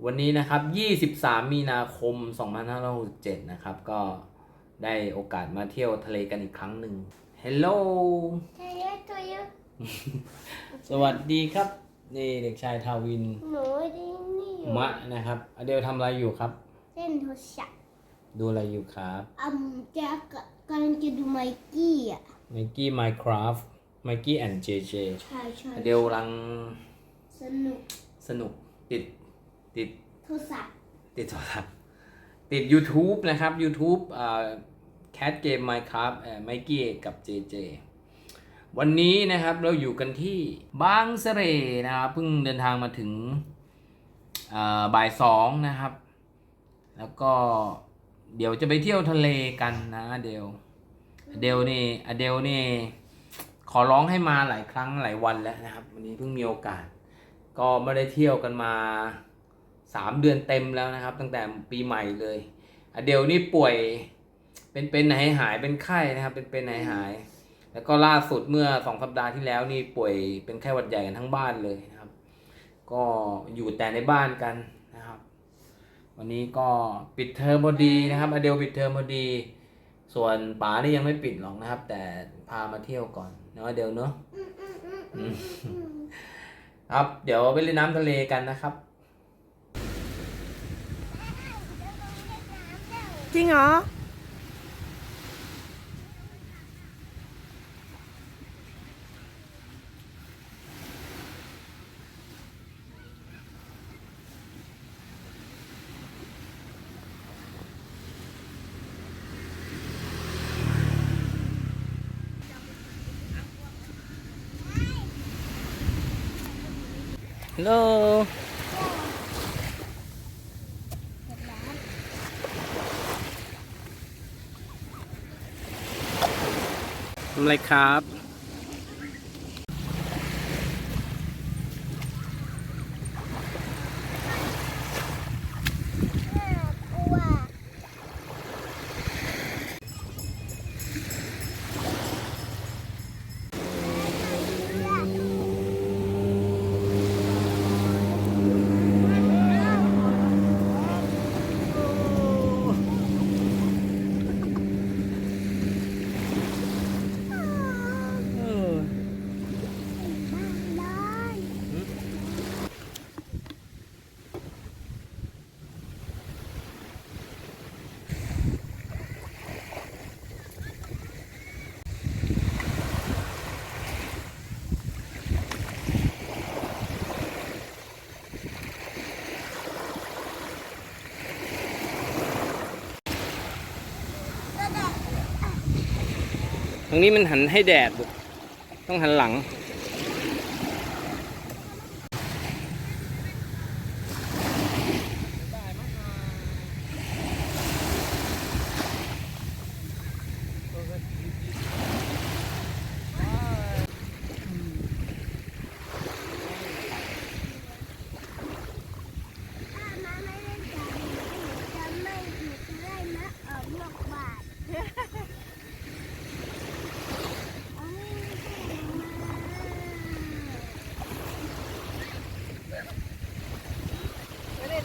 วันนี้นะครับ23มีนาคม2567นะครับก็ได้โอกาสมาเที่ยวทะเลกันอีกครั้งหนึ่ง Hello สวัสดีครับนี่เด็กชายทาวินหนูได้นี่อยู่มะนะครับอเดลทำอะไรอยู่ครับเล่นโทรศัพท์ดูอะไรอยู่ครับแจ็คกำลังจะดูไมกี้อ่ะไมกี้ Minecraft ไมกี้แอนด์เจเจใช่อเดลกำลังสนุกติดโทรศัพท์ติด YouTube นะครับ YouTube Cat Game Minecraft ไมกี้กับ JJ วันนี้นะครับเราอยู่กันที่บางเสร่นะครับเพิ่งเดินทางมาถึงบ่าย2นะครับแล้วก็เดี๋ยวจะไปเที่ยวทะเลกันนะอเดลนี่ขอร้องให้มาหลายครั้งหลายวันแล้วนะครับวันนี้เพิ่งมีโอกาสก็ไม่ได้เที่ยวกันมา3 เดือนเต็มแล้วนะครับตั้งแต่ปีใหม่เลยอเดลนี่ป่วยเป็นหายเป็นไข้นะครับเป็นหายแล้วก็ล่าสุดเมื่อ2 สัปดาห์ที่แล้วนี่ป่วยเป็นไข้หวัดใหญ่กันทั้งบ้านเลยนะครับก็อยู่แต่ในบ้านกันนะครับวันนี้ก็ปิดเทอมพอดีนะครับอเดลปิดเทอมพอดีส่วนป๋านี่ยังไม่ปิดหรอกนะครับแต่พามาเที่ยวก่อนเนาะอเดลเนาะครับเดี๋ยวไปเล่นน้ำทะเลกันนะครับจริงเหรอฮัลโหลทำอะไรครับตรงนี้มันหันให้แดดบุกต้องหันหลัง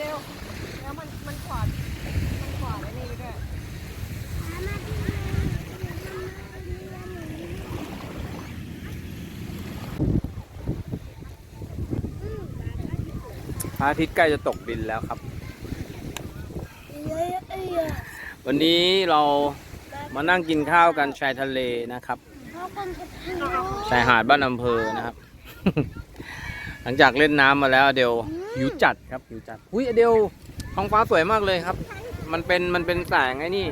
เร็วแล้วมันขวาดไอ้นี่ด้วยพระอาทิตย์ใกล้จะตกดินแล้วครับวันนี้เรามานั่งกินข้าวกันชายทะเลนะครับชายหาดบ้านอำเภอนะครับ หลังจากเล่นน้ำมาแล้วเดลหิวจัดครับหิวจัดอุ้ยเดลท้องฟ้าสวยมากเลยครับมันเป็นแสงไอ้นี่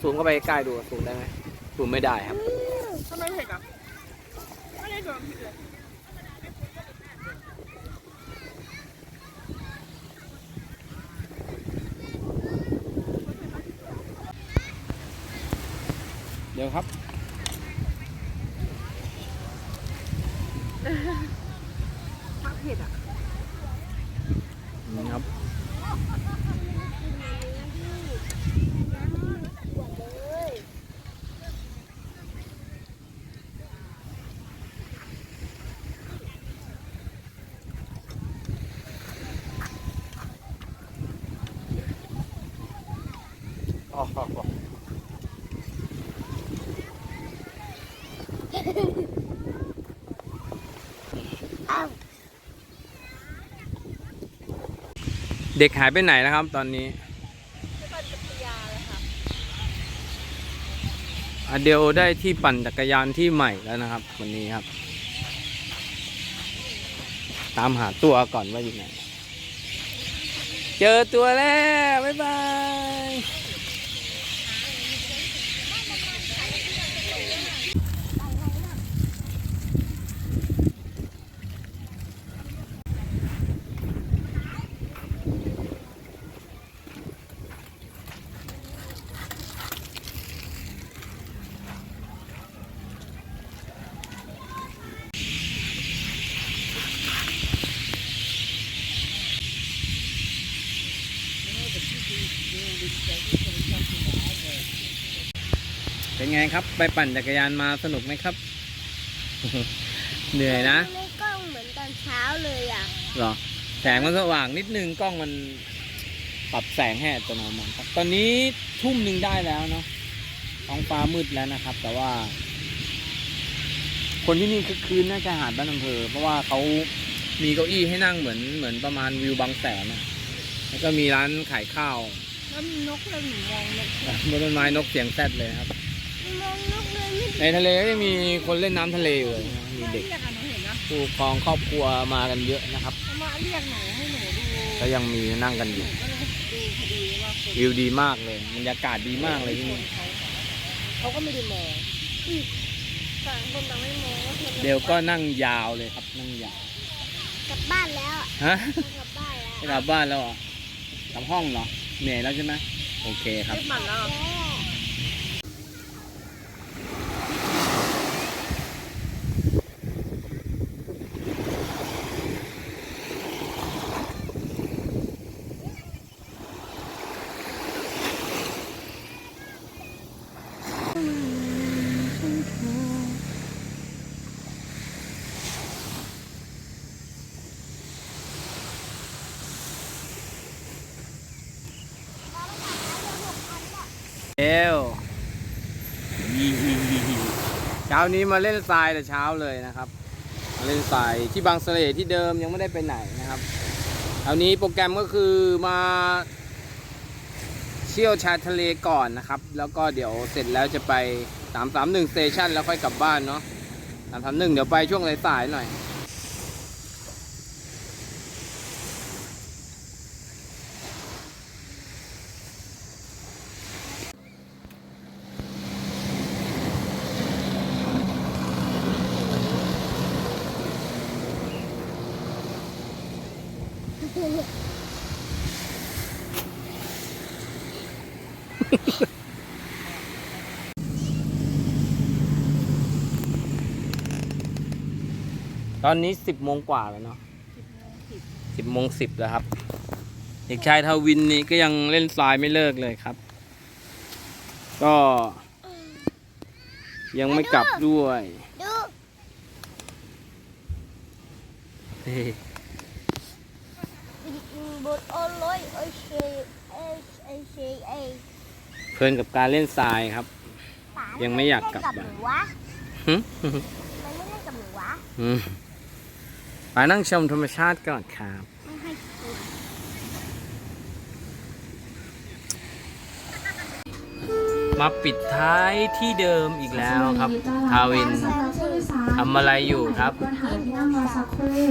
ซูมเข้าไปใกล้ดูซูมได้ไหมซูมไม่ได้ครับทำไมเห็นอ่ะไม่ได้โดนผิดเลยเดี๋ยวครับมักเผ็ดอ่ะนี่ครับ อ๋อ อ้าว เด็กหายไปไหนนะครับตอนนี้ ไปปั่นจักรยานเลยค่ะ อเดลได้ที่ปั่นจักรยานที่ใหม่แล้วนะครับ วันนี้ครับ ตามหาตัวก่อนว่าอยู่ไหน เจอตัวแล้ว บ๊ายบาย เป็นไงครับ ไปปั่นจักรยานมาสนุกไหมครับ เหนื่อยนะ ในกล้องเหมือนตอนเช้าเลยอ่ะ เหรอ แสงมันสว่างนิดนึงกล้องมันปรับแสงให้อัตโนมัติครับ ตอนนี้ทุ่มหนึ่งได้แล้วเนาะท้องฟ้ามืดแล้วนะครับ แต่ว่า คนที่นี่คือคืนน่าจะหาดบ้านอำเภอ เพราะว่าเขามีเก้าอี้ให้นั่งเหมือนประมาณวิวบางแสนนะแล้วก็มีร้านขายข้าว แล้วมีนกเลยหนูมองนก บนต้นไม้นกเสียงแซดเลยครับ มองนกเลยไม่ ในทะเลก็ยังมีคนเล่นน้ำทะเลอยู่เลยนะมีเด็ก เรียกอะหนูเห็นนะ ผู้ปกครองครอบครัวมากันเยอะนะครับ เขามาเรียกหนูให้หนูดู ก็ยังมีนั่งกันอยู่ ก็เลยดูพอดีว่าคน วิวดีมากเลยบรรยากาศดีมากเลยที่นี่ เขาก็ไม่ได้มองต่างคนต่างไม่มองว่าคน เดลก็นั่งยาวเลยครับนั่งยาว กลับบ้านแล้วอะ ฮะ กลับบ้านแล้ว ไปกลับบ้านแล้วเหรอกลับห้องเหรอเหนื่อยแล้วใช่ไหมโอเคครับ ไม่ปั่นแล้วเหรอ เดลเช้านี้มาเล่นทรายแต่เช้าเลยนะครับมาเล่นทรายที่บางสะเลที่เดิมยังไม่ได้ไปไหนนะครับเช้านี้โปรแกรมก็คือมาเที่ยวชายทะเลก่อนนะครับแล้วก็เดี๋ยวเสร็จแล้วจะไป331 Station แล้วค่อยกลับบ้านเนาะ331เดี๋ยวไปช่วงสายๆหน่อยตอนนี้10 โมงกว่าแล้วเนาะ10 โมง 10แล้วครับเด็กชายทวินนี่ก็ยังเล่นทรายไม่เลิกเลยครับ ก็ยังไม่กลับด้วย ดู บทโอโลยโอเชเอเอเชเอ เพลินกับการเล่นทรายครับ ป๋า ยังไม่อยากกลับ ทำไมไม่เล่นกับหนูวะ หึ ทำไมไม่เล่นกับหนูวะ อืมไปนั่งชมธรรมชาติก่อนครับ ไม่ให้กิน มาปิดท้ายที่เดิมอีกแล้วครับ ทาวินทำอะไรอยู่ครับ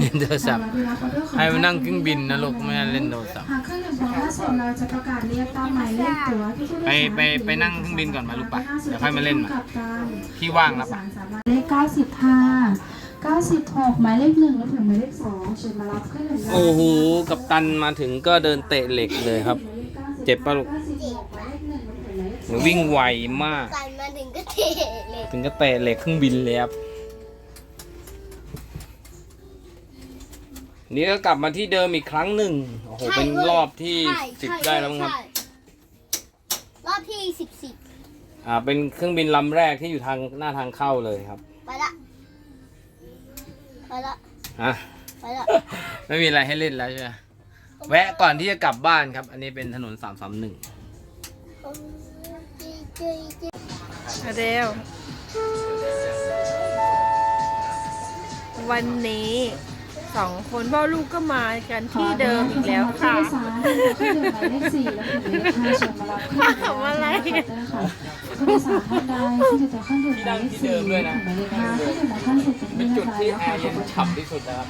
เล่นโทรศัพท์ให้มานั่งเครื่องบินนะลูกไม่ให้เล่นโทรศัพท์ หากเครื่องดื่มพร้อมแล้วเสร็จเราจะประกาศเรียกตามหมายเลขตั๋วที่ผู้โดยสาร ไปนั่งเครื่องบินก่อนมาลูกปะเดี๋ยวค่อยมาเล่นมาที่ว่างแล้วปะ เลข95 96หมายเลข1แล้วถึงหมายเลข2เชิญมารับเครื่องดื่ม โอ้โหกับตันมาถึงก็เดินเตะเหล็กเลยครับ เจ็บปะลูกหนูวิ่งไวมาก กันมาถึงก็เทเลย ถึงก็เตะเหล็กเครื่องบินเลยครับนี่ก็กลับมาที่เดิมอีกครั้งหนึ่งโอ้โหเป็นรอบที่10ได้แล้วมั้งครับ ใช่รอบที่10 เป็นเครื่องบินลำแรกที่อยู่ทางหน้าทางเข้าเลยครับ ไปละไปละ ฮะ ไปละ ไม่มีอะไรให้เล่นแล้วใช่ไหมแวะก่อนที่จะกลับบ้านครับ อันนี้เป็นถนน331 เจอ เร็ววันนี้2 คนพ่อลูกก็มากันที่เดิมอีกแล้วค่ะ ผู้โดยสารที่อยู่หมายเลข4และถึงหมายเลข5เชิญมารับขึ้น ทำอะไร ผู้โดยสารท่านใดที่จะขึ้นถึงหมายเลข4ถึงหมายเลข5ที่อยู่หมายขั้นสุดเป็น เป็น ที่ จุด เรียบร้อย ที่ แล้ว แอ ค่ะ ร์เย็นฉ่ำที่สุดนะครับ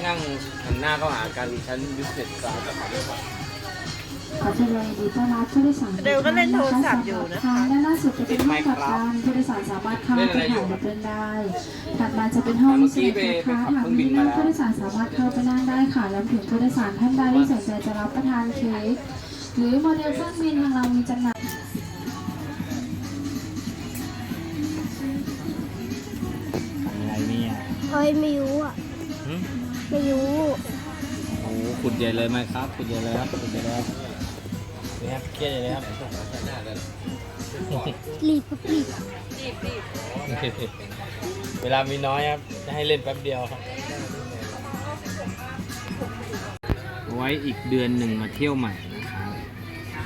นั่งหันหน้าเข้าหากันชั้นบิสเนสคลาสกับผม ขอแสดงยินดีต้อนรับผู้โดยสาร เดี๋ยวก็เล่นโทรศัพท์อยู่นะคะ ด้านหน้าสุดจะเป็นห้องกัปตันผู้โดยสารสามารถเข้าไปถ่ายรูปเล่นได้ถัดมาจะเป็นห้องเซฟนะคะทางนี้นั่งผู้โดยสารสามารถเข้าไปนั่งได้ค่ะรวมถึงผู้โดยสารท่านใดที่สนใจจะรับประทานเค้กหรือโมเดลเครื่องบินทางเรามีจำหน่าย อะไรเนี่ย เฮ้ยไม่รู้อ่ะ ไม่รู้ โอ้โหขุดใหญ่เลยไหมครับขุดใหญ่เลยครับขุดใหญ่เลยครับนี่ครับเครียดใหญ่เลยครับ รีบรีบ เวลามีน้อยครับจะให้เล่นแป๊บเดียวครับไว้อีกเดือนหนึ่งมาเที่ยวใหม่นะครับ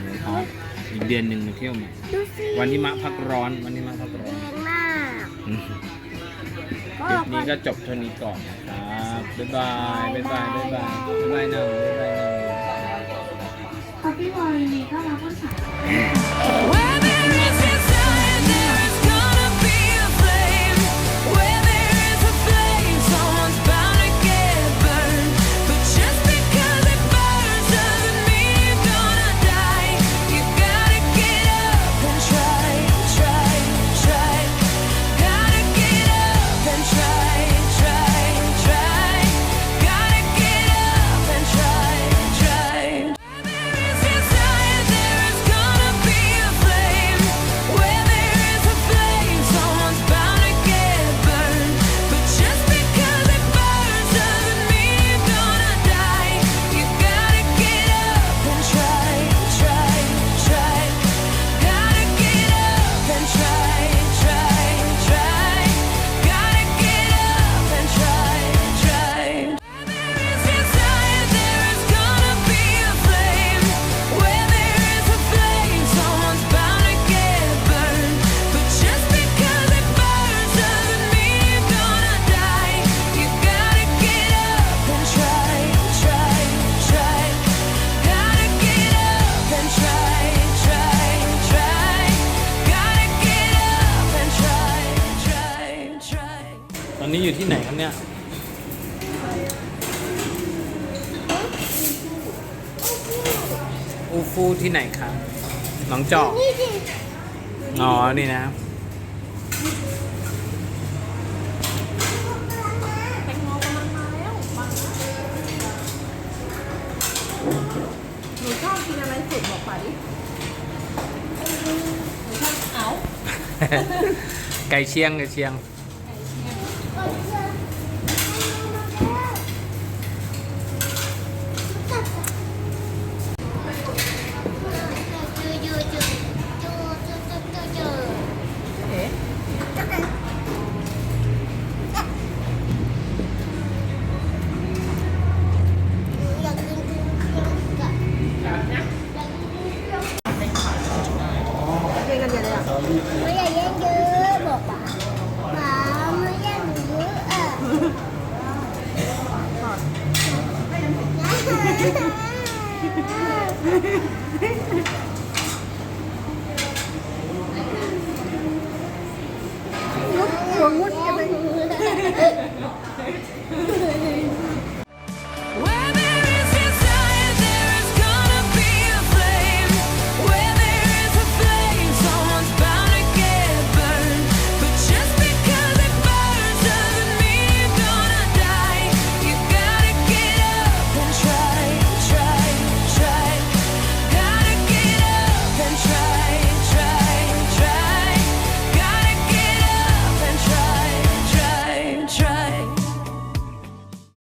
นะครับอีกเดือนหนึ่งมาเที่ยวใหม่ ดูสิ วันที่มะพักร้อนวันที่มะพักร้อน แรงมาก อืมคลิปนี้ก็จบเท่านี้ก่อนนะครับบ๊ายบายบ๊ายบายบ๊ายบายบ๊ายบายหนึ่งบ๊ายบายหนึ่ง ขอบพี่วอลลีต้อนรับผู้โดยสาร Where there is desire, there is gonna be a flame. Where there is a flame, someone's bound to get burned. But just because it burns doesn't mean you're gonna die. You gotta get up and try, try, try. Gotta get up and try, try, try. Gotta get up and try, try. Desire, there is gonna be a flame. Where there is a flame, someone's bound to get burned. But just because it burns doesn't mean you're gonna die. You gotta get up and try, try, try. Gotta get up and try, try, try. Gotta get up and try, try. Desire, there is gonna be a flame. Where there is a flame, someone's bound to get burned. But just because it burns doesn't mean you're gonna die. You gotta get up and try, try, try. Gotta get up and try, try, try. Gotta get up and try, try, try. ตอนนี้อยู่ที่ไหนครับเนี่ยอูฟูที่ไหนครับหนองจอก นี่ดิ อ๋อนี่นะครับ แตงโมกำลังมาแล้วหนูชอบกินอะไรสุดบอกป่าดิหนูชอบเอา ไก่เชียงไก่เชียง